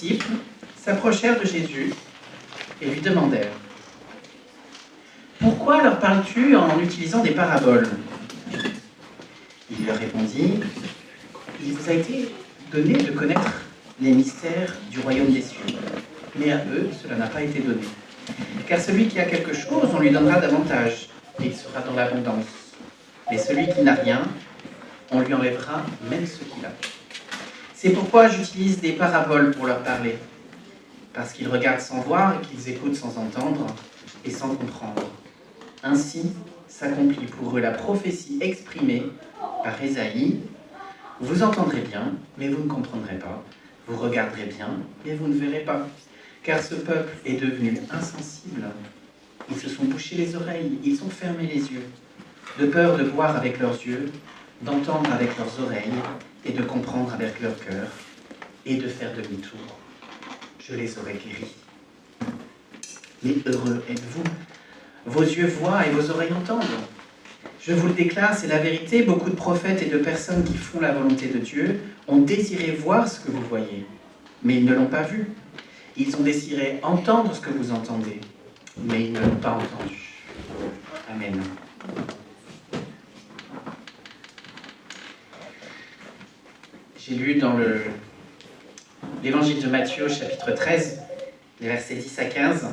disciples s'approchèrent de Jésus et lui demandèrent « Pourquoi leur parles-tu en utilisant des paraboles ?» Il leur répondit « Il vous a été donné de connaître les mystères du royaume des cieux, mais à eux, cela n'a pas été donné. Car celui qui a quelque chose, on lui donnera davantage, et il sera dans l'abondance. Mais celui qui n'a rien, on lui enlèvera même ce qu'il a. C'est pourquoi j'utilise des paraboles pour leur parler, parce qu'ils regardent sans voir et qu'ils écoutent sans entendre et sans comprendre. Ainsi s'accomplit pour eux la prophétie exprimée par Ésaïe. Vous entendrez bien, mais vous ne comprendrez pas. Vous regarderez bien, mais vous ne verrez pas. Car ce peuple est devenu insensible. Ils se sont bouchés les oreilles, ils ont fermé les yeux, de peur de voir avec leurs yeux, d'entendre avec leurs oreilles, et de comprendre avec leur cœur, et de faire demi-tour. Je les aurais guéris. Mais heureux êtes-vous. Vos yeux voient et vos oreilles entendent. Je vous le déclare, c'est la vérité. Beaucoup de prophètes et de personnes qui font la volonté de Dieu ont désiré voir ce que vous voyez, mais ils ne l'ont pas vu. Ils ont désiré entendre ce que vous entendez, mais ils ne l'ont pas entendu. Amen. J'ai lu dans l'évangile de Matthieu, chapitre 13, les versets 10 à 15,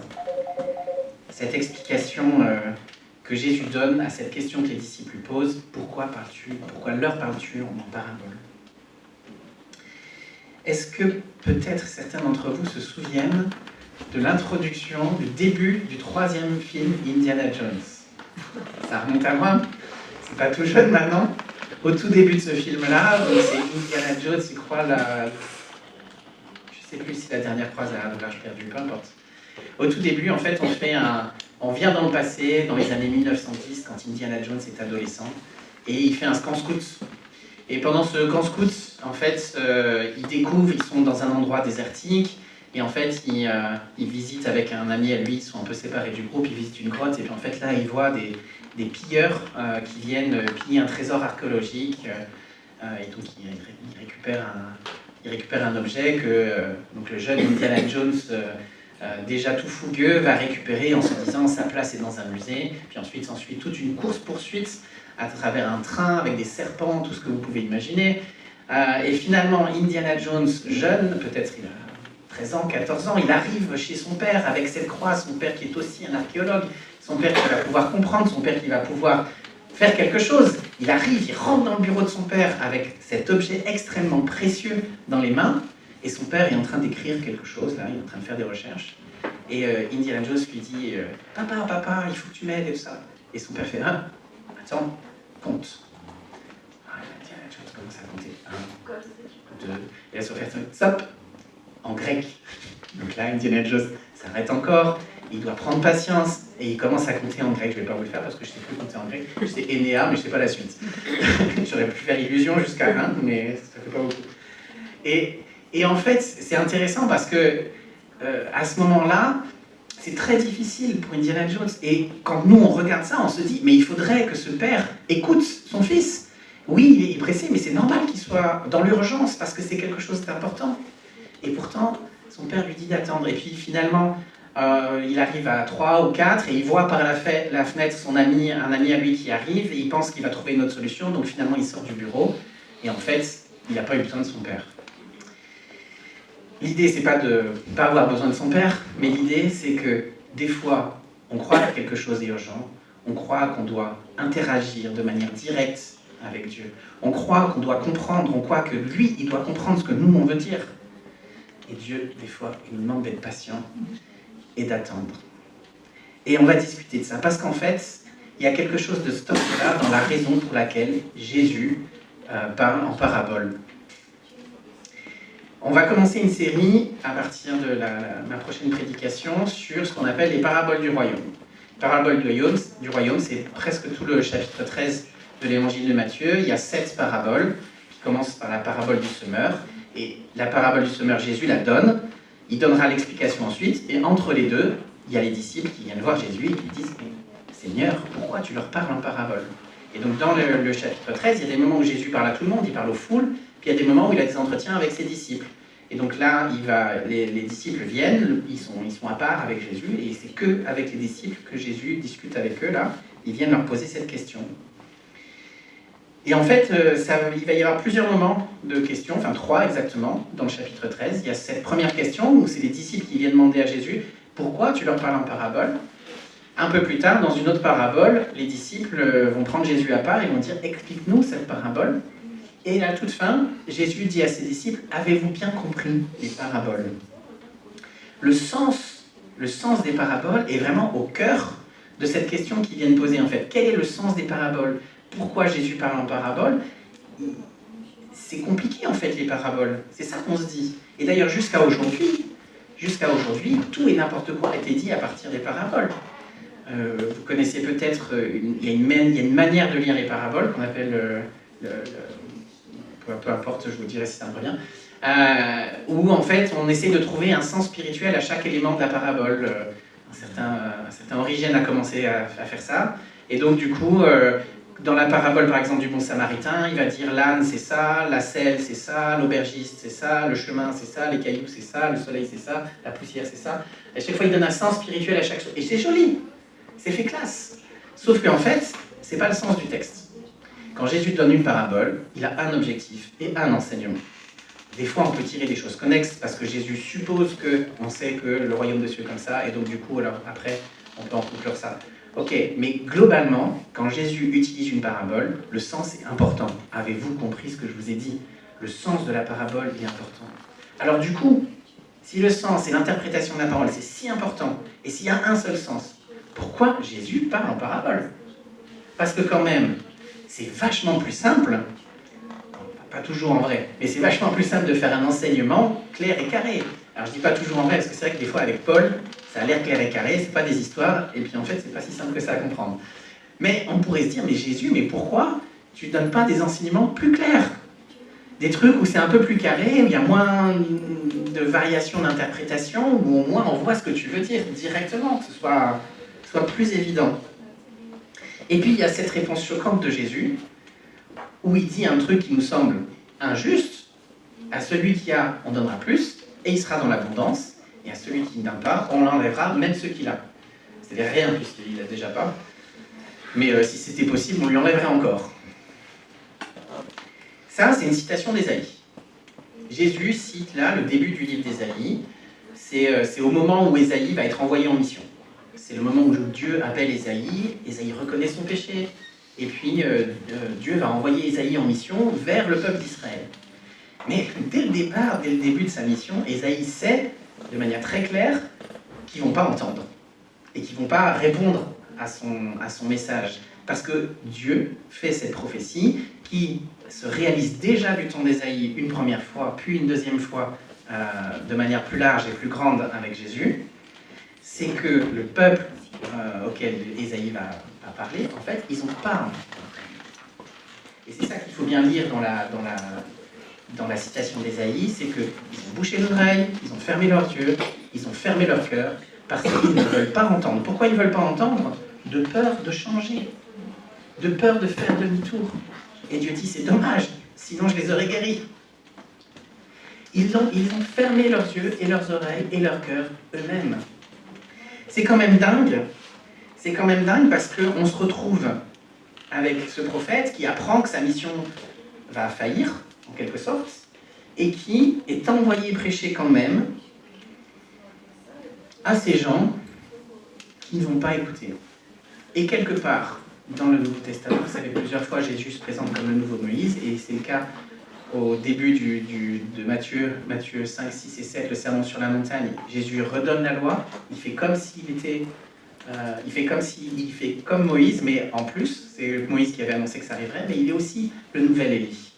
cette explication que Jésus donne à cette question que les disciples lui posent. Pourquoi leur parles-tu en parabole? Est-ce que peut-être certains d'entre vous se souviennent de l'introduction, du début du 3e film Indiana Jones? Ça remonte à moi, c'est pas tout jeune maintenant. Au tout début de ce film-là, c'est Indiana Jones, il croit je sais plus si c'est la dernière croisade ou l'Arche perdue, peu importe. Au tout début, en fait, on vient dans le passé, dans les années 1910, quand Indiana Jones est adolescent, et il fait un camp scout. Et pendant ce camp scout, en fait, ils sont dans un endroit désertique, et en fait, ils visitent avec un ami à lui, ils sont un peu séparés du groupe, ils visitent une grotte, et puis en fait, là, ils voient des pilleurs qui viennent piller un trésor archéologique, et donc ils récupèrent un objet que donc le jeune Indiana Jones, déjà tout fougueux, va récupérer en se disant sa place est dans un musée. Puis ensuite s'ensuit toute une course-poursuite à travers un train avec des serpents, tout ce que vous pouvez imaginer. Et finalement, Indiana Jones, jeune, peut-être il a 13 ans, 14 ans, il arrive chez son père avec cette croix, son père qui est aussi un archéologue, son père qui va pouvoir comprendre, son père qui va pouvoir faire quelque chose. Il arrive, il rentre dans le bureau de son père avec cet objet extrêmement précieux dans les mains, et son père est en train d'écrire quelque chose, là, il est en train de faire des recherches. Et Indiana Jones lui dit « Papa, il faut que tu m'aides et tout ça. » Et son père fait « Ah, attends, compte. » Indiana Jones commence à compter. 1, 2, et là, son père fait « Stop !» en grec. Donc là, Indiana Jones s'arrête encore, il doit prendre patience, et il commence à compter en grec. Je ne vais pas vous le faire parce que je ne sais plus compter en grec. Je sais Enea, mais je ne sais pas la suite. J'aurais pu faire illusion jusqu'à 1, mais ça ne fait pas beaucoup. Et en fait, c'est intéressant parce que à ce moment-là, c'est très difficile pour Indiana Jones. Et quand nous, on regarde ça, on se dit, mais il faudrait que ce père écoute son fils. Oui, il est pressé, mais c'est normal qu'il soit dans l'urgence parce que c'est quelque chose d'important. Et pourtant, son père lui dit d'attendre. Et puis finalement, il arrive à 3 ou 4 et il voit par la fenêtre un ami à lui qui arrive et il pense qu'il va trouver une autre solution. Donc finalement, il sort du bureau et en fait, il n'a pas eu besoin de son père. L'idée, c'est pas de ne pas avoir besoin de son père, mais l'idée, c'est que des fois, on croit que quelque chose est urgent, on croit qu'on doit interagir de manière directe avec Dieu, on croit qu'on doit comprendre, on croit que lui, il doit comprendre ce que nous, on veut dire. Et Dieu, des fois, il nous demande d'être patient et d'attendre. Et on va discuter de ça, parce qu'en fait, il y a quelque chose de cet ordre-là dans la raison pour laquelle Jésus parle en parabole. On va commencer une série à partir de ma prochaine prédication sur ce qu'on appelle les paraboles du royaume. Les paraboles du royaume, c'est presque tout le chapitre 13 de l'évangile de Matthieu. Il y a 7 paraboles qui commencent par la parabole du semeur. Et la parabole du semeur, Jésus la donne. Il donnera l'explication ensuite. Et entre les deux, il y a les disciples qui viennent voir Jésus et qui disent « Seigneur, pourquoi tu leur parles en parabole ?» Et donc dans le chapitre 13, il y a des moments où Jésus parle à tout le monde, il parle aux foules. Puis il y a des moments où il a des entretiens avec ses disciples. Et donc là, les disciples viennent, ils sont à part avec Jésus, et c'est qu'avec les disciples que Jésus discute avec eux, là. Ils viennent leur poser cette question. Et en fait, il va y avoir plusieurs moments de questions, enfin 3 exactement, dans le chapitre 13. Il y a cette première question où c'est les disciples qui viennent demander à Jésus « Pourquoi tu leur parles en parabole ?» Un peu plus tard, dans une autre parabole, les disciples vont prendre Jésus à part et vont dire « Explique-nous cette parabole ». Et à la toute fin, Jésus dit à ses disciples « Avez-vous bien compris les paraboles ?» Le sens des paraboles est vraiment au cœur de cette question qu'ils viennent poser en fait. Quel est le sens des paraboles ? Pourquoi Jésus parle en parabole ? C'est compliqué en fait les paraboles, c'est ça qu'on se dit. Et d'ailleurs jusqu'à aujourd'hui, tout et n'importe quoi a été dit à partir des paraboles. Vous connaissez peut-être, il y a une manière de lire les paraboles qu'on appelle, peu importe, je vous dirai si ça me revient, où en fait on essaie de trouver un sens spirituel à chaque élément de la parabole. Un certain Origène a commencé à faire ça, et donc du coup, dans la parabole par exemple du bon samaritain, il va dire l'âne c'est ça, la selle c'est ça, l'aubergiste c'est ça, le chemin c'est ça, les cailloux c'est ça, le soleil c'est ça, la poussière c'est ça. À chaque fois il donne un sens spirituel à chaque chose, et c'est joli, c'est fait classe. Sauf qu'en fait, c'est pas le sens du texte. Quand Jésus donne une parabole, il a un objectif et un enseignement. Des fois, on peut tirer des choses connexes parce que Jésus suppose qu'on sait que le royaume des cieux est comme ça, et donc du coup, alors après, on peut en conclure ça. Ok, mais globalement, quand Jésus utilise une parabole, le sens est important. Avez-vous compris ce que je vous ai dit ? Le sens de la parabole est important. Alors du coup, si le sens et l'interprétation de la parole, c'est si important, et s'il y a un seul sens, pourquoi Jésus parle en parabole ? Parce que quand même, c'est vachement plus simple, pas toujours en vrai, mais c'est vachement plus simple de faire un enseignement clair et carré. Alors je dis pas toujours en vrai, parce que c'est vrai que des fois avec Paul, ça a l'air clair et carré, c'est pas des histoires, et puis en fait c'est pas si simple que ça à comprendre. Mais on pourrait se dire, mais Jésus, mais pourquoi tu donnes pas des enseignements plus clairs ? Des trucs où c'est un peu plus carré, où il y a moins de variations d'interprétation, où au moins on voit ce que tu veux dire directement, que ce soit plus évident. Et puis il y a cette réponse choquante de Jésus, où il dit un truc qui nous semble injuste. À celui qui a, on donnera plus, et il sera dans l'abondance, et à celui qui n'a pas, on l'enlèvera, même ce qu'il a. C'est-à-dire rien, puisqu'il n'a déjà pas. Mais si c'était possible, on lui enlèverait encore. Ça, c'est une citation d'Ésaïe. Jésus cite là le début du livre d'Ésaïe. C'est au moment où Ésaïe va être envoyé en mission. C'est le moment où Dieu appelle Ésaïe, Ésaïe reconnaît son péché, et puis Dieu va envoyer Ésaïe en mission vers le peuple d'Israël. Mais dès le départ, dès le début de sa mission, Ésaïe sait, de manière très claire, qu'ils ne vont pas entendre, et qu'ils ne vont pas répondre à son message. Parce que Dieu fait cette prophétie qui se réalise déjà du temps d'Ésaïe une première fois, puis une deuxième fois, de manière plus large et plus grande avec Jésus. C'est que le peuple auquel Ésaïe va parler, en fait, ils n'ont pas entendu. Et c'est ça qu'il faut bien lire dans la citation d'Ésaïe, c'est qu'ils ont bouché l'oreille, ils ont fermé leurs yeux, ils ont fermé leur cœur, parce qu'ils ne veulent pas entendre. Pourquoi ils ne veulent pas entendre ? De peur de changer, de peur de faire demi-tour. Et Dieu dit, c'est dommage, sinon je les aurais guéris. Ils ont fermé leurs yeux et leurs oreilles et leur cœur eux-mêmes. C'est quand même dingue parce qu'on se retrouve avec ce prophète qui apprend que sa mission va faillir, en quelque sorte, et qui est envoyé prêcher quand même à ces gens qui ne vont pas écouter. Et quelque part, dans le Nouveau Testament, vous savez, plusieurs fois Jésus se présente comme le nouveau Moïse, et c'est le cas au début de Matthieu 5, 6 et 7, le sermon sur la montagne. Jésus redonne la loi, il fait comme Moïse, mais en plus, c'est Moïse qui avait annoncé que ça arriverait, mais il est aussi le nouvel Élie.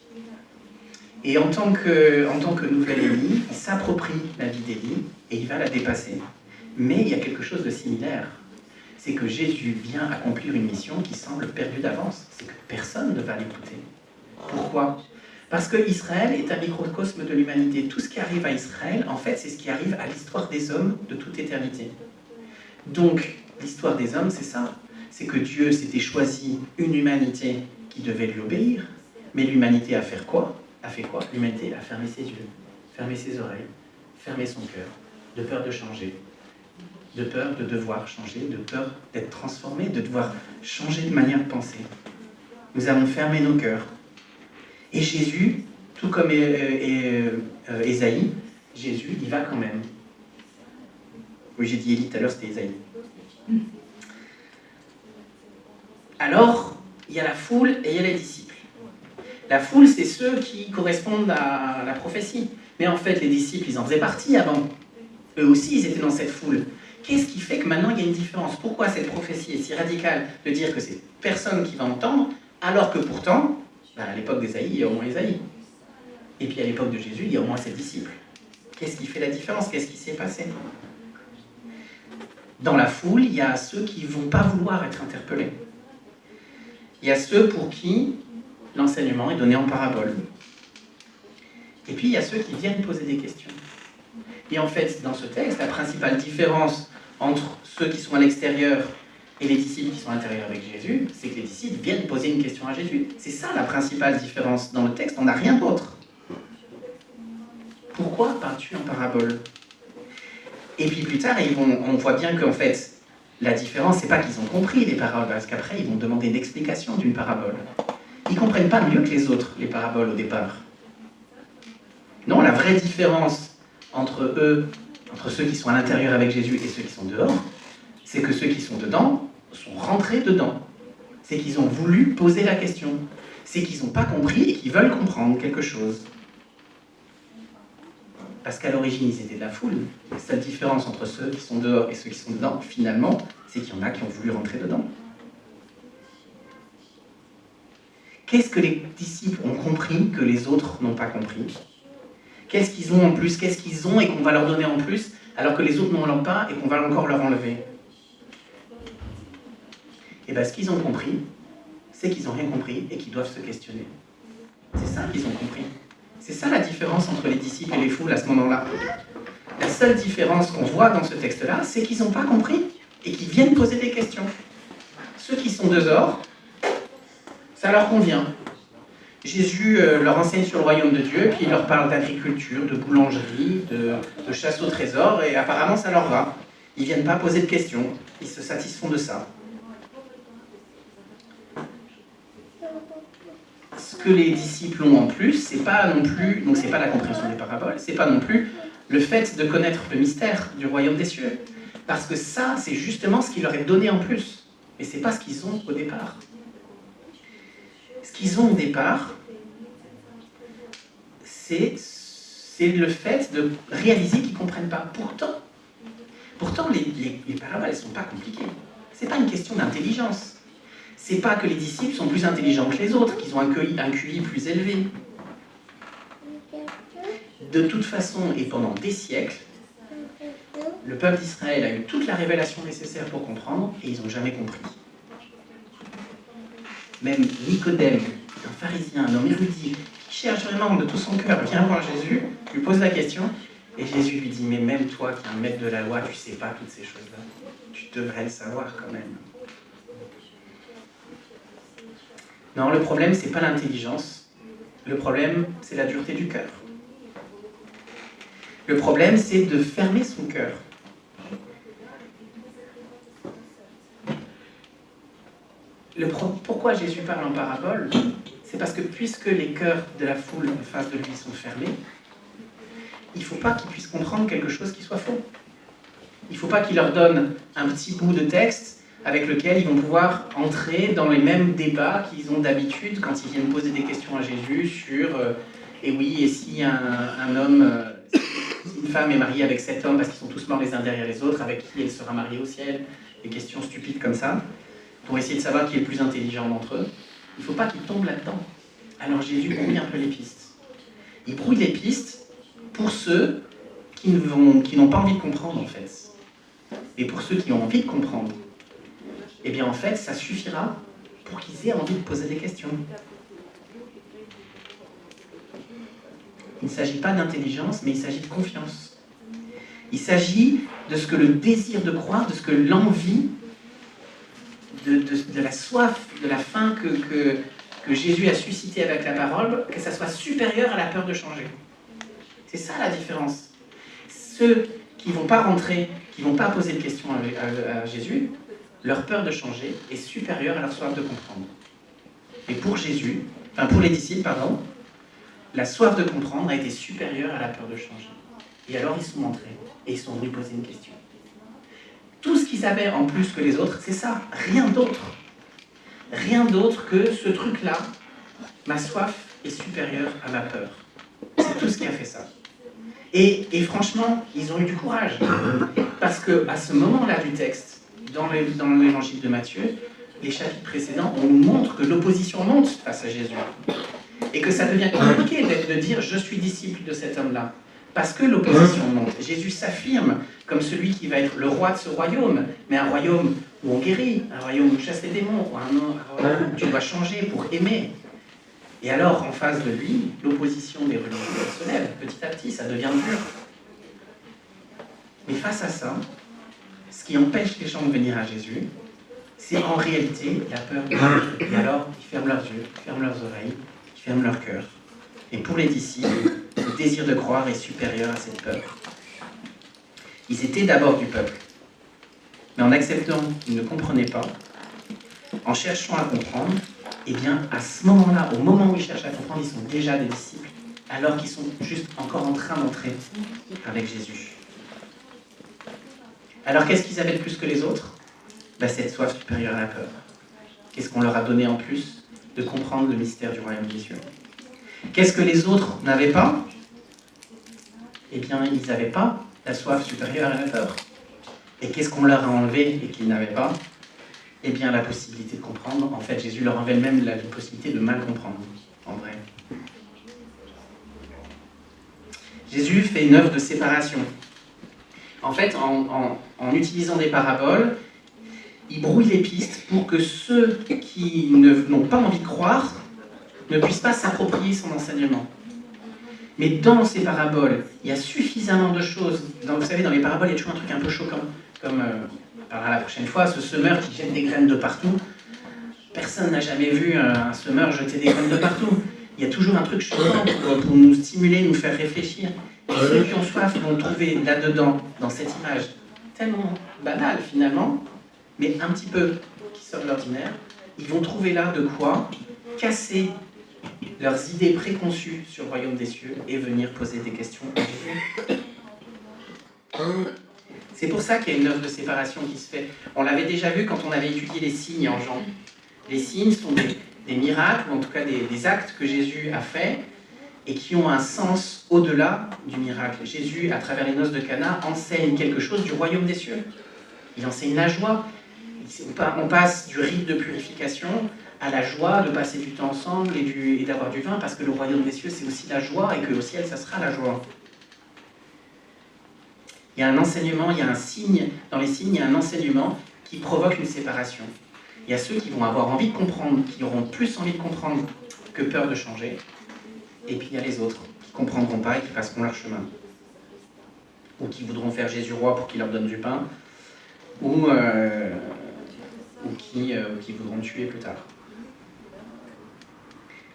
Et en tant que nouvel Élie, il s'approprie la vie d'Élie et il va la dépasser. Mais il y a quelque chose de similaire. C'est que Jésus vient accomplir une mission qui semble perdue d'avance. C'est que personne ne va l'écouter. Pourquoi ? Parce que Israël est un microcosme de l'humanité. Tout ce qui arrive à Israël, en fait, c'est ce qui arrive à l'histoire des hommes de toute éternité. Donc, l'histoire des hommes, c'est ça. C'est que Dieu s'était choisi une humanité qui devait lui obéir. Mais l'humanité a fait quoi ? L'humanité a fermé ses yeux, fermer ses oreilles, fermer son cœur, de peur de changer, de peur de devoir changer, de peur d'être transformé, de devoir changer de manière de penser. Nous avons fermé nos cœurs. Et Jésus, tout comme Ésaïe, Jésus, il va quand même. Oui, j'ai dit Élie tout à l'heure, c'était Ésaïe. Alors, il y a la foule et il y a les disciples. La foule, c'est ceux qui correspondent à la prophétie. Mais en fait, les disciples, ils en faisaient partie avant. Eux aussi, ils étaient dans cette foule. Qu'est-ce qui fait que maintenant, il y a une différence? Pourquoi cette prophétie est si radicale de dire que c'est personne qui va entendre, alors que pourtant, à l'époque d'Ésaïe, il y a au moins Ésaïe. Et puis à l'époque de Jésus, il y a au moins ses disciples. Qu'est-ce qui fait la différence? Qu'est-ce qui s'est passé? Dans la foule, il y a ceux qui ne vont pas vouloir être interpellés. Il y a ceux pour qui l'enseignement est donné en parabole. Et puis il y a ceux qui viennent poser des questions. Et en fait, dans ce texte, la principale différence entre ceux qui sont à l'extérieur et les disciples qui sont à l'intérieur avec Jésus, c'est que les disciples viennent poser une question à Jésus. C'est ça la principale différence dans le texte, on n'a rien d'autre. Pourquoi parles-tu en parabole? Et puis plus tard, on voit bien qu'en fait, la différence, c'est pas qu'ils ont compris les paraboles, parce qu'après, ils vont demander une explication d'une parabole. Ils ne comprennent pas mieux que les autres, les paraboles au départ. Non, la vraie différence entre eux, entre ceux qui sont à l'intérieur avec Jésus et ceux qui sont dehors, c'est que ceux qui sont dedans sont rentrés dedans. C'est qu'ils ont voulu poser la question. C'est qu'ils n'ont pas compris et qu'ils veulent comprendre quelque chose. Parce qu'à l'origine, ils étaient de la foule. La seule différence entre ceux qui sont dehors et ceux qui sont dedans, finalement, c'est qu'il y en a qui ont voulu rentrer dedans. Qu'est-ce que les disciples ont compris que les autres n'ont pas compris? Qu'est-ce qu'ils ont en plus? Qu'est-ce qu'ils ont et qu'on va leur donner en plus, alors que les autres n'en ont pas et qu'on va encore leur enlever? Et bien, ce qu'ils ont compris, c'est qu'ils n'ont rien compris et qu'ils doivent se questionner. C'est ça qu'ils ont compris. C'est ça la différence entre les disciples et les foules à ce moment-là. La seule différence qu'on voit dans ce texte-là, c'est qu'ils n'ont pas compris et qu'ils viennent poser des questions. Ceux qui sont dehors, ça leur convient. Jésus leur enseigne sur le royaume de Dieu, puis il leur parle d'agriculture, de boulangerie, de chasse au trésor, et apparemment ça leur va. Ils ne viennent pas poser de questions, ils se satisfont de ça. Ce que les disciples ont en plus, c'est pas non plus, donc c'est pas la compréhension des paraboles, c'est pas non plus le fait de connaître le mystère du royaume des cieux. Parce que ça, c'est justement ce qui leur est donné en plus. Et c'est pas ce qu'ils ont au départ. Ce qu'ils ont au départ, c'est le fait de réaliser qu'ils ne comprennent pas. Pourtant les paraboles, elles ne sont pas compliquées. Ce n'est pas une question d'intelligence. Ce n'est pas que les disciples sont plus intelligents que les autres, qu'ils ont un QI plus élevé. De toute façon, et pendant des siècles, le peuple d'Israël a eu toute la révélation nécessaire pour comprendre, et ils n'ont jamais compris. Même Nicodème, un pharisien, un homme érudit, qui cherche vraiment de tout son cœur, vient voir Jésus, lui pose la question, et Jésus lui dit, mais même toi qui es un maître de la loi, tu ne sais pas toutes ces choses-là. Tu devrais le savoir quand même. Non, le problème, c'est pas l'intelligence. Le problème, c'est la dureté du cœur. Le problème, c'est de fermer son cœur. Pourquoi Jésus parle en parabole? C'est parce que puisque les cœurs de la foule en face de lui sont fermés, il ne faut pas qu'ils puissent comprendre quelque chose qui soit faux. Il ne faut pas qu'il leur donne un petit bout de texte avec lequel ils vont pouvoir entrer dans les mêmes débats qu'ils ont d'habitude quand ils viennent poser des questions à Jésus sur et oui, et si un homme, si une femme est mariée avec 7 hommes parce qu'ils sont tous morts les uns derrière les autres, avec qui elle sera mariée au ciel? Des questions stupides comme ça, pour essayer de savoir qui est le plus intelligent d'entre eux. Il ne faut pas qu'ils tombent là-dedans. Alors Jésus brouille un peu les pistes. Il brouille les pistes pour ceux qui n'ont pas envie de comprendre en fait. Et pour ceux qui ont envie de comprendre, eh bien en fait, ça suffira pour qu'ils aient envie de poser des questions. Il ne s'agit pas d'intelligence, mais il s'agit de confiance. Il s'agit de ce que le désir de croire, de ce que l'envie, de la soif, de la faim que Jésus a suscité avec la parole, que ça soit supérieur à la peur de changer. C'est ça la différence. Ceux qui ne vont pas rentrer, qui ne vont pas poser de questions à Jésus, leur peur de changer est supérieure à leur soif de comprendre. Et pour Jésus, enfin pour les disciples, pardon, la soif de comprendre a été supérieure à la peur de changer. Et alors ils sont entrés et ils sont venus poser une question. Tout ce qu'ils avaient en plus que les autres, c'est ça, rien d'autre. Rien d'autre que ce truc-là, ma soif est supérieure à ma peur. C'est tout ce qui a fait ça. Et franchement, ils ont eu du courage. Parce qu'à ce moment-là du texte, dans l'évangile de Matthieu, les chapitres précédents, on nous montre que l'opposition monte face à Jésus. Et que ça devient compliqué de dire « je suis disciple de cet homme-là ». Parce que l'opposition monte. Jésus s'affirme comme celui qui va être le roi de ce royaume, mais un royaume où on guérit, un royaume où on chasse les démons, un royaume où tu dois changer pour aimer. Et alors, en face de lui, l'opposition des religieux se lève. Petit à petit, ça devient dur. Mais face à ça, ce qui empêche les gens de venir à Jésus, c'est en réalité la peur de Dieu. Et alors, ils ferment leurs yeux, ils ferment leurs oreilles, ils ferment leur cœur. Et pour les disciples, le désir de croire est supérieur à cette peur. Ils étaient d'abord du peuple. Mais en acceptant qu'ils ne comprenaient pas, en cherchant à comprendre, eh bien, à ce moment-là, au moment où ils cherchent à comprendre, ils sont déjà des disciples, alors qu'ils sont juste encore en train d'entrer avec Jésus. Alors, qu'est-ce qu'ils avaient de plus que les autres ? Cette soif supérieure à la peur. Qu'est-ce qu'on leur a donné en plus de comprendre le mystère du royaume des cieux ? Qu'est-ce que les autres n'avaient pas ? Eh bien, ils n'avaient pas la soif supérieure à la peur. Et qu'est-ce qu'on leur a enlevé et qu'ils n'avaient pas ? Eh bien, la possibilité de comprendre. En fait, Jésus leur enlève même la possibilité de mal comprendre, en vrai. Jésus fait une œuvre de séparation. En fait, en utilisant des paraboles, il brouille les pistes pour que ceux qui n'ont pas envie de croire ne puissent pas s'approprier son enseignement. Mais dans ces paraboles, il y a suffisamment de choses. Vous savez, dans les paraboles, il y a toujours un truc un peu choquant. Comme on parlera la prochaine fois, ce semeur qui jette des graines de partout. Personne n'a jamais vu un semeur jeter des graines de partout. Il y a toujours un truc choquant pour nous stimuler, nous faire réfléchir. Et ceux qui ont soif vont trouver là-dedans, dans cette image, tellement banale finalement, mais un petit peu qui sort de l'ordinaire, ils vont trouver là de quoi casser leurs idées préconçues sur le royaume des cieux et venir poser des questions à Jésus. C'est pour ça qu'il y a une œuvre de séparation qui se fait. On l'avait déjà vu quand on avait étudié les signes en Jean. Les signes sont des miracles, ou en tout cas des actes que Jésus a faits et qui ont un sens au-delà du miracle. Jésus, à travers les noces de Cana, enseigne quelque chose du royaume des cieux. Il enseigne la joie. On passe du rite de purification à la joie de passer du temps ensemble et d'avoir du vin, parce que le royaume des cieux, c'est aussi la joie, et qu'au ciel, ça sera la joie. Il y a un enseignement, il y a un signe, dans les signes, il y a un enseignement qui provoque une séparation. Il y a ceux qui vont avoir envie de comprendre, qui auront plus envie de comprendre que peur de changer, et puis il y a les autres qui ne comprendront pas et qui passeront leur chemin. Ou qui voudront faire Jésus roi pour qu'il leur donne du pain, ou qui voudront le tuer plus tard.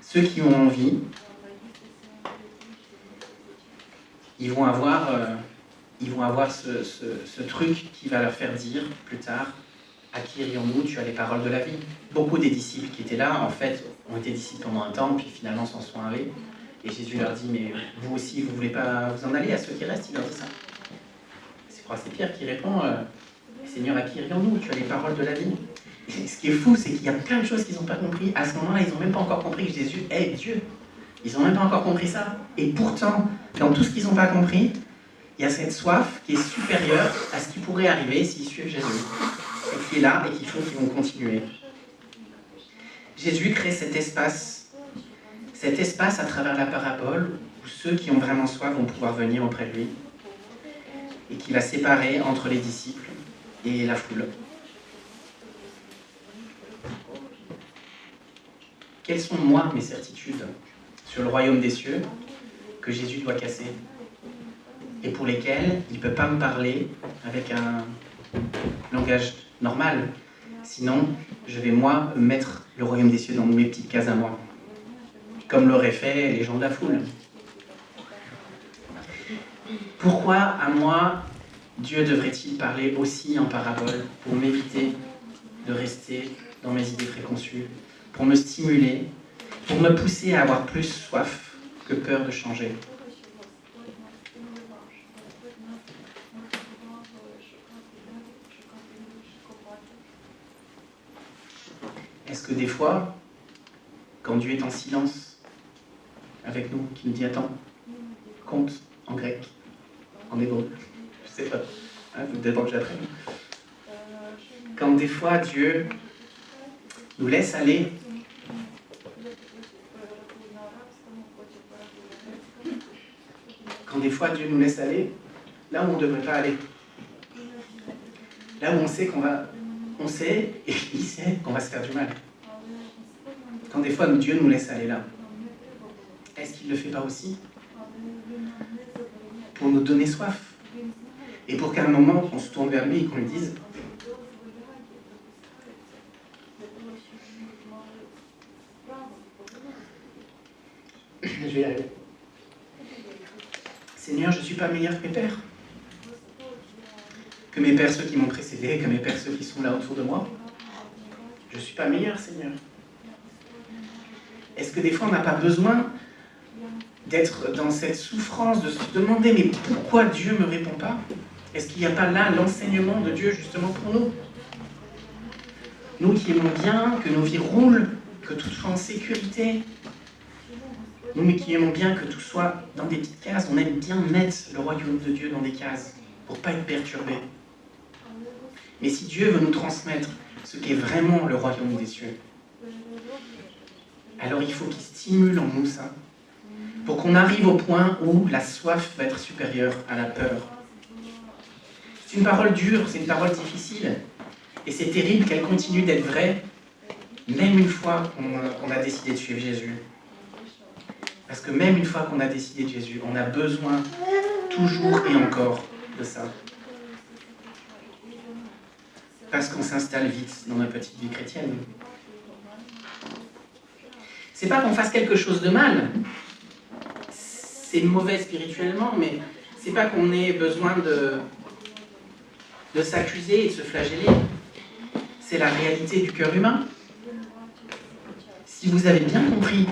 Ceux qui ont envie, ils vont avoir ce truc qui va leur faire dire plus tard, à qui irions-nous ? Tu as les paroles de la vie. Beaucoup des disciples qui étaient là, en fait, ont été disciples pendant un temps, puis finalement s'en sont allés. Et Jésus leur dit, mais vous aussi, vous ne voulez pas vous en aller à ceux qui restent ? Il leur dit ça. C'est Pierre qui répond, Seigneur, à qui irions-nous ? Tu as les paroles de la vie. Et ce qui est fou, c'est qu'il y a plein de choses qu'ils n'ont pas compris. À ce moment-là, ils n'ont même pas encore compris que Jésus est Dieu. Ils n'ont même pas encore compris ça. Et pourtant, dans tout ce qu'ils n'ont pas compris, il y a cette soif qui est supérieure à ce qui pourrait arriver s'ils suivent Jésus. Et qui est là et qui font qu'ils vont continuer. Jésus crée cet espace à travers la parabole où ceux qui ont vraiment soif vont pouvoir venir auprès de lui et qui va séparer entre les disciples et la foule. Quelles sont, moi, mes certitudes sur le royaume des cieux que Jésus doit casser et pour lesquelles il ne peut pas me parler avec un langage normal. Sinon, je vais, moi, mettre le royaume des cieux dans mes petites cases à moi, comme l'auraient fait les gens de la foule. Pourquoi à moi, Dieu devrait-il parler aussi en parabole pour m'éviter de rester dans mes idées préconçues, pour me stimuler, pour me pousser à avoir plus soif que peur de changer? Est-ce que des fois, quand Dieu est en silence avec nous, qui nous dit « Attends, compte » en grec, en hébreu, je sais pas, vous devez que j'apprenne. Quand des fois Dieu nous laisse aller, quand des fois Dieu nous laisse aller là où on ne devrait pas aller, là où on sait on sait et il sait qu'on va se faire du mal. Quand des fois Dieu nous laisse aller là, est-ce qu'il ne le fait pas aussi pour nous donner soif et pour qu'à un moment on se tourne vers lui et qu'on lui dise je vais y arriver. Seigneur, je ne suis pas meilleur que mes pères. Que mes pères, ceux qui m'ont précédé, que mes pères, ceux qui sont là autour de moi. Je ne suis pas meilleur, Seigneur. Est-ce que des fois, on n'a pas besoin d'être dans cette souffrance, de se demander, mais pourquoi Dieu ne me répond pas? Est-ce qu'il n'y a pas là l'enseignement de Dieu, justement, pour nous? Nous qui aimons bien que nos vies roulent, que tout soit en sécurité. Nous qui aimons bien que tout soit dans des petites cases, on aime bien mettre le royaume de Dieu dans des cases, pour ne pas être perturbé. Mais si Dieu veut nous transmettre ce qu'est vraiment le royaume des cieux, alors il faut qu'il stimule en nous ça, pour qu'on arrive au point où la soif va être supérieure à la peur. C'est une parole dure, c'est une parole difficile, et c'est terrible qu'elle continue d'être vraie, même une fois qu'on a décidé de suivre Jésus. Parce que même une fois qu'on a décidé de Jésus, on a besoin toujours et encore de ça. Parce qu'on s'installe vite dans notre petite vie chrétienne. C'est pas qu'on fasse quelque chose de mal. C'est mauvais spirituellement, mais c'est pas qu'on ait besoin de s'accuser et de se flageller. C'est la réalité du cœur humain. Si vous avez bien compris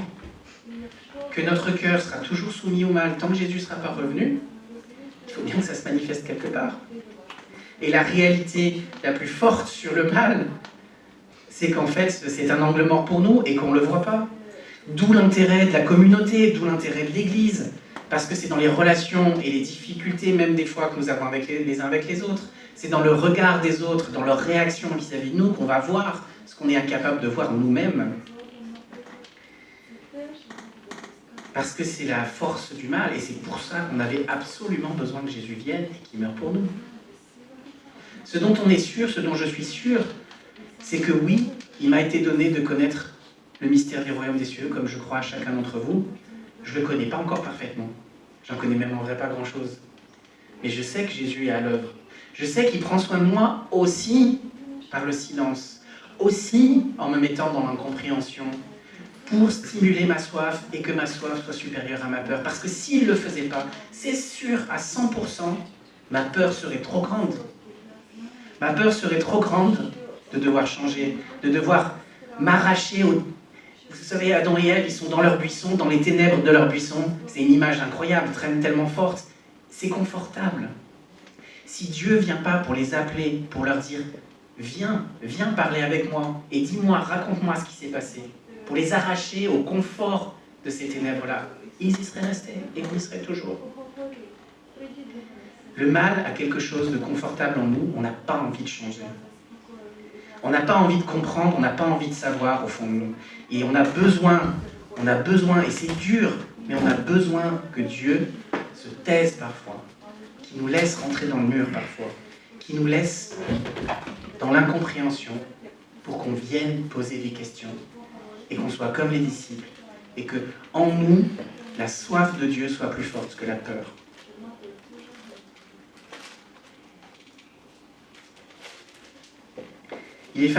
que notre cœur sera toujours soumis au mal tant que Jésus ne sera pas revenu, il faut bien que ça se manifeste quelque part. Et la réalité la plus forte sur le mal, c'est qu'en fait, c'est un angle mort pour nous et qu'on ne le voit pas. D'où l'intérêt de la communauté, d'où l'intérêt de l'Église, parce que c'est dans les relations et les difficultés, même des fois que nous avons avec les uns avec les autres, c'est dans le regard des autres, dans leur réaction vis-à-vis de nous, qu'on va voir ce qu'on est incapable de voir nous-mêmes. Parce que c'est la force du mal, et c'est pour ça qu'on avait absolument besoin que Jésus vienne et qu'il meure pour nous. Ce dont on est sûr, ce dont je suis sûr, c'est que oui, il m'a été donné de connaître le mystère du royaume des cieux, comme je crois à chacun d'entre vous. Je ne le connais pas encore parfaitement. J'en connais même en vrai pas grand-chose. Mais je sais que Jésus est à l'œuvre. Je sais qu'il prend soin de moi aussi par le silence, aussi en me mettant dans l'incompréhension, pour stimuler ma soif et que ma soif soit supérieure à ma peur. Parce que s'il ne le faisait pas, c'est sûr à 100%, ma peur serait trop grande. Ma peur serait trop grande de devoir changer, de devoir m'arracher au... Vous savez, Adam et Ève, ils sont dans leur buisson, dans les ténèbres de leur buisson. C'est une image incroyable, tellement forte. C'est confortable. Si Dieu ne vient pas pour les appeler, pour leur dire « Viens parler avec moi et dis-moi, raconte-moi ce qui s'est passé », pour les arracher au confort de ces ténèbres-là, ils y seraient restés et vous y serez toujours. Le mal a quelque chose de confortable en nous, on n'a pas envie de changer. On n'a pas envie de comprendre, on n'a pas envie de savoir au fond de nous. Et on a besoin, et c'est dur, mais on a besoin que Dieu se taise parfois, qu'il nous laisse rentrer dans le mur parfois, qu'il nous laisse dans l'incompréhension pour qu'on vienne poser des questions et qu'on soit comme les disciples et que en nous, la soif de Dieu soit plus forte que la peur. Il est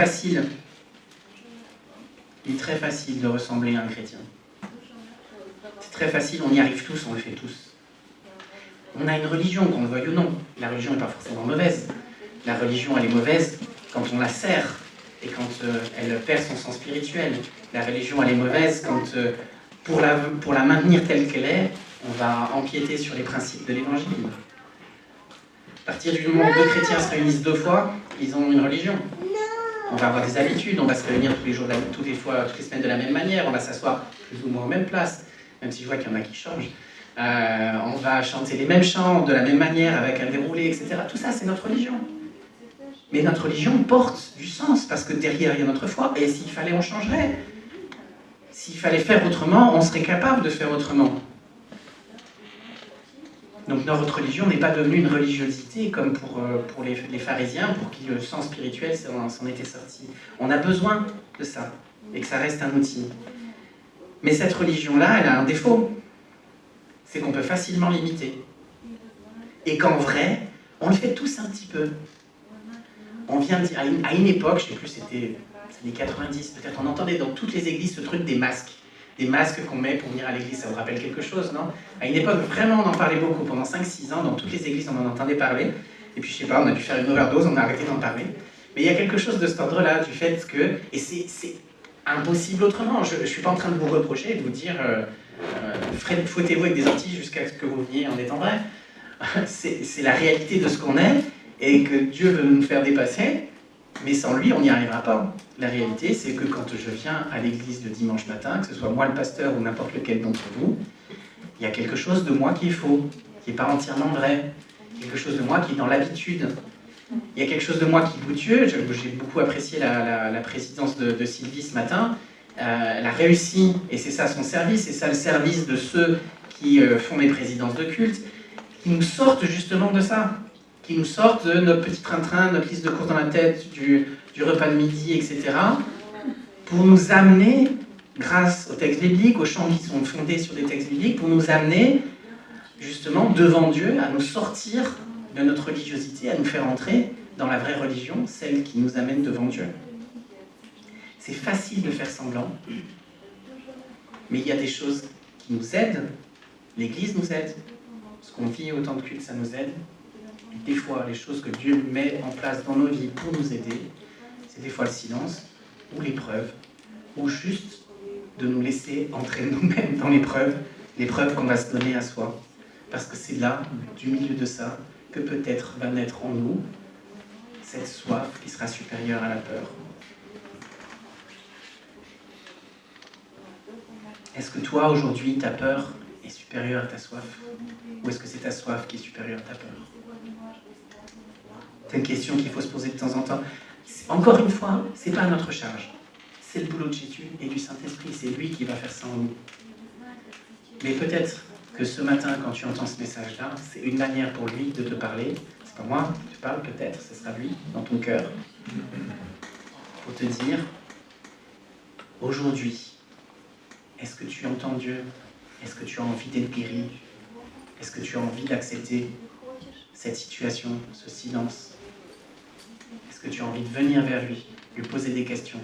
très facile de ressembler à un chrétien. C'est très facile, on y arrive tous, on le fait tous. On a une religion, qu'on le veuille ou non. La religion n'est pas forcément mauvaise. La religion, elle est mauvaise quand on la sert et quand elle perd son sens spirituel. La religion, elle est mauvaise quand, pour la maintenir telle qu'elle est, on va empiéter sur les principes de l'Évangile. À partir du moment où deux chrétiens se réunissent 2 fois, ils ont une religion. On va avoir des habitudes, on va se réunir tous les jours, toutes les semaines de la même manière, on va s'asseoir plus ou moins aux mêmes places, même si je vois qu'il y en a qui changent. On va chanter les mêmes chants de la même manière, avec un déroulé, etc. Tout ça, c'est notre religion. Mais notre religion porte du sens, parce que derrière, il y a notre foi. Et s'il fallait, on changerait. S'il fallait faire autrement, on serait capable de faire autrement. Donc notre religion n'est pas devenue une religiosité comme pour les pharisiens, pour qui le sens spirituel s'en était sorti. On a besoin de ça, et que ça reste un outil. Mais cette religion-là, elle a un défaut. C'est qu'on peut facilement l'imiter. Et qu'en vrai, on le fait tous un petit peu. On vient de dire, à une époque, je ne sais plus, c'était les années 90, peut-être, on entendait dans toutes les églises ce truc des masques. Des masques qu'on met pour venir à l'église, ça vous rappelle quelque chose, non? À une époque, vraiment, on en parlait beaucoup. Pendant 5-6 ans, dans toutes les églises, on en entendait parler. Et puis, je sais pas, on a dû faire une overdose, on a arrêté d'en parler. Mais il y a quelque chose de cet ordre-là, du fait que... Et c'est impossible autrement. Je ne suis pas en train de vous reprocher et de vous dire fouettez-vous avec des orties jusqu'à ce que vous veniez en étant vrai. C'est la réalité de ce qu'on est et que Dieu veut nous faire dépasser. Mais sans lui, on n'y arrivera pas. La réalité, c'est que quand je viens à l'église le dimanche matin, que ce soit moi le pasteur ou n'importe lequel d'entre vous, il y a quelque chose de moi qui est faux, qui n'est pas entièrement vrai. Quelque chose de moi qui est dans l'habitude. Il y a quelque chose de moi qui goûte Dieu. J'ai beaucoup apprécié la présidence de Sylvie ce matin. Elle a réussi, et c'est ça son service, c'est ça le service de ceux qui font les présidences de culte, qui nous sortent justement de ça. Qui nous sortent de notre petit train-train, notre liste de courses dans la tête, du repas de midi, etc., pour nous amener, grâce aux textes bibliques, aux chants qui sont fondés sur des textes bibliques, pour nous amener justement devant Dieu, à nous sortir de notre religiosité, à nous faire entrer dans la vraie religion, celle qui nous amène devant Dieu. C'est facile de faire semblant, mais il y a des choses qui nous aident. L'Église nous aide, ce qu'on vit au temps de culte, ça nous aide. Des fois, les choses que Dieu met en place dans nos vies pour nous aider, c'est des fois le silence, ou l'épreuve, ou juste de nous laisser entrer nous-mêmes dans l'épreuve qu'on va se donner à soi. Parce que c'est là, du milieu de ça, que peut-être va naître en nous cette soif qui sera supérieure à la peur. Est-ce que toi, aujourd'hui, ta peur est supérieure à ta soif? Ou est-ce que c'est ta soif qui est supérieure à ta peur? C'est une question qu'il faut se poser de temps en temps. Encore une fois, ce n'est pas à notre charge. C'est le boulot de Jésus et du Saint-Esprit. C'est lui qui va faire ça en nous. Mais peut-être que ce matin, quand tu entends ce message-là, c'est une manière pour lui de te parler. C'est pas moi qui te parle, peut-être, ce sera lui, dans ton cœur. Pour te dire, aujourd'hui, est-ce que tu entends Dieu? Est-ce que tu as envie d'être guéri? Est-ce que tu as envie d'accepter cette situation, ce silence? Est-ce que tu as envie de venir vers lui, lui poser des questions,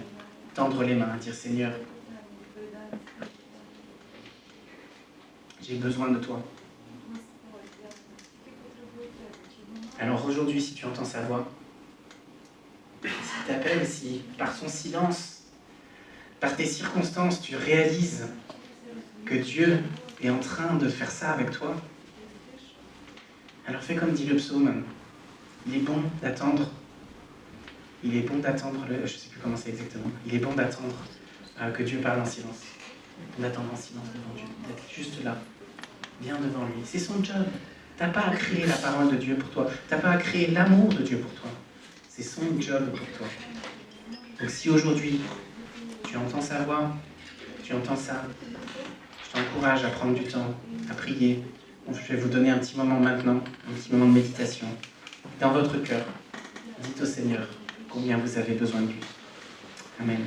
tendre les mains, dire Seigneur, j'ai besoin de toi. Alors aujourd'hui, si tu entends sa voix, s'il t'appelle, si par son silence, par tes circonstances, tu réalises que Dieu est en train de faire ça avec toi, alors fais comme dit le psaume. Il est bon d'attendre. Il est bon d'attendre, je ne sais plus comment c'est exactement. Il est bon d'attendre que Dieu parle en silence. D'attendre en silence devant Dieu. D'être juste là, bien devant lui. C'est son job. Tu n'as pas à créer la parole de Dieu pour toi. Tu n'as pas à créer l'amour de Dieu pour toi. C'est son job pour toi. Donc si aujourd'hui, tu entends sa voix, tu entends ça, je t'encourage à prendre du temps, à prier. Je vais vous donner un petit moment maintenant, un petit moment de méditation. Dans votre cœur, dites au Seigneur combien vous avez besoin de lui. Amen.